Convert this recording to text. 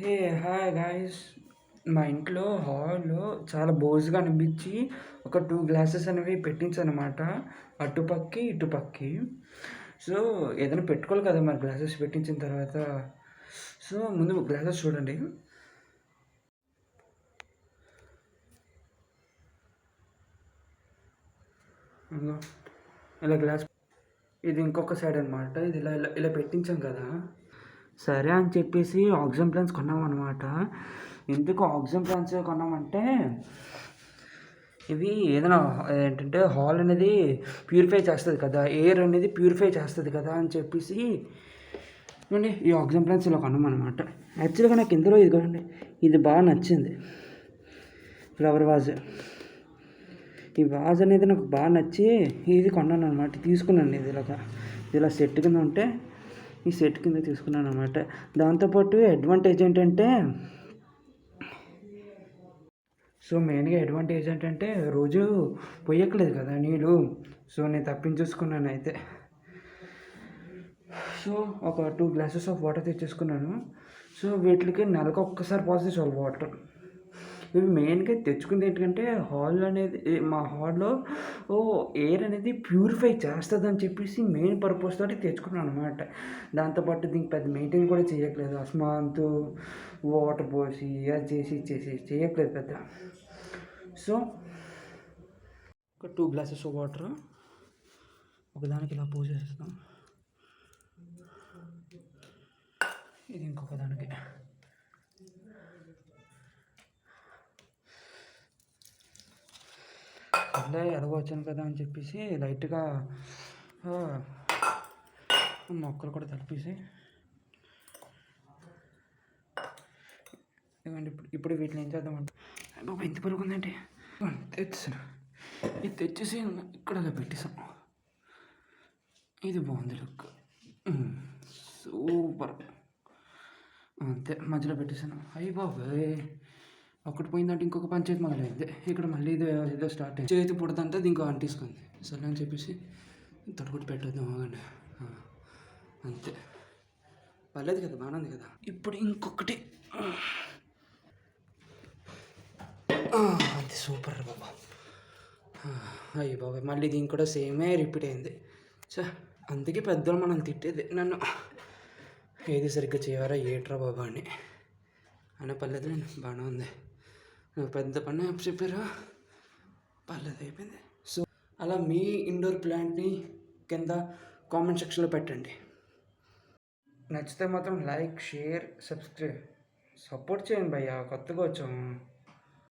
Hey hi guys. మా ఇంట్లో హాల్‌లో చాలా బోసిగా అనిపించి ఒక 2 గ్లాసెస్ అనేవి పెట్టించాననమాట. అటుపక్కి, ఇటుపక్కి. సో, ఏదైనా పెట్టుకోవాలి కదా! మరి గ్లాసెస్ పెట్టించిన తర్వాత. సో, ముందు గ్లాసెస్ చూడండి. ఇదిగో ఇలా గ్లాస్ ఇది ఇంకొక సైడ్ అనమాట. ఇది ఇలా ఇలా ఇలా పెట్టించాం కదా! సరే అని చెప్పేసి ఆక్సిజన్ ప్లాంట్స్ కొన్నామనమాట. ఎందుకు ఆక్సిజన్ ప్లాంట్స్ కొన్నామంటే ఇవి ఏదైనా ఏంటంటే హాల్ అనేది ప్యూరిఫై చేస్తుంది కదా, ఎయిర్ అనేది ప్యూరిఫై చేస్తుంది కదా అని చెప్పేసి చూడండి ఈ ఆక్సిజన్ ప్లాంట్స్ ఇలా కొన్నామన్నమాట. యాక్చువల్గా నాకు ఇందులో ఇదిగోండి ఇది బాగా నచ్చింది, ఫ్లవర్ వాజ్. ఈ వాజ్ అనేది నాకు బాగా నచ్చి ఇది కొన్నాను అనమాట. తీసుకున్నాను ఇది ఇలా సెట్ కింద ఉంటే ఈ సెట్ కింద తీసుకున్నాను అనమాట. దాంతోపాటు అడ్వాంటేజ్ ఏంటంటే మెయిన్గా అడ్వాంటేజ్ ఏంటంటే రోజు పొయ్యట్లేదు కదా నీళ్ళు. సో నేను తప్పించేసుకున్నాను అయితే. సో ఒక 2 గ్లాసెస్ ఆఫ్ వాటర్ తెచ్చేసుకున్నాను. సో వీటికి నెలకు ఒక్కసారి పోస్తే చాలు వాటర్. ఇవి మెయిన్గా తెచ్చుకుంది ఏంటంటే హాల్ అనేది మా హాల్లో ఎయిర్ అనేది ప్యూరిఫై చేస్తుందని చెప్పేసి మెయిన్ పర్పస్ తోటి తెచ్చుకున్నాను అనమాట. దాంతోపాటు దీనికి పెద్ద మెయింటైన్ కూడా చేయట్లేదు. అస్మాంతు వాటర్ పోసి అది చేసి చేయట్లేదు పెద్ద. సో ఒక 2 గ్లాసెస్ ఆఫ్ వాటర్ ఒకదానికి ఇలా పోసేస్తాం. ఇది ఇంకొక దానికి. అట్లే ఎలాగొచ్చాను కదా అని చెప్పేసి లైట్గా మొక్కలు కూడా తడిపేసి ఇవ్వండి. ఇప్పుడు వీటిని ఏం చేద్దామంటే బాబా ఎంత పరుగు ఉందంటే తెచ్చేసాను. ఇది తెచ్చేసి ఇక్కడ పెట్టేసాం. ఇది బాగుంది లుక్, సూపర్. అంతే మధ్యలో పెట్టేసాను. అయ్యి బాబాయ్ ఒకటి పోయిందంటే ఇంకొక పంచాయతీ మొదలైంది. ఇక్కడ మళ్ళీ ఏదో స్టార్ట్ అయింది. చేతి పుడతంటే దీనికి అంటిసుకుంది. సరే అని చెప్పేసి తొడగొట్టి పెట్టేద్దాం ఆగండి. అంతే పర్లేదు కదా, బాగానే ఉంది కదా. ఇప్పుడు ఇంకొకటి అది సూపర్ బాబా. అయ్యి బాబాయ్ మళ్ళీ దీనికి కూడా సేమే రిపీట్ అయింది. సో అందుకే పెద్దలు మనం తిట్టేది నన్ను, ఏది సరిగ్గా చేయవారా ఏట్రా బాబా అని. అయినా పర్లేదు బాగానే ఉంది. పెద్ద పని చెప్పారు, పర్లేదు అయిపోయింది. సో అలా మీ ఇండోర్ ప్లాంట్ని కింద కామెంట్ సెక్షన్లో పెట్టండి. నచ్చితే మాత్రం లైక్, షేర్, సబ్స్క్రైబ్, సపోర్ట్ చేయండి భయ్యా, కొత్తగా వచ్చాము.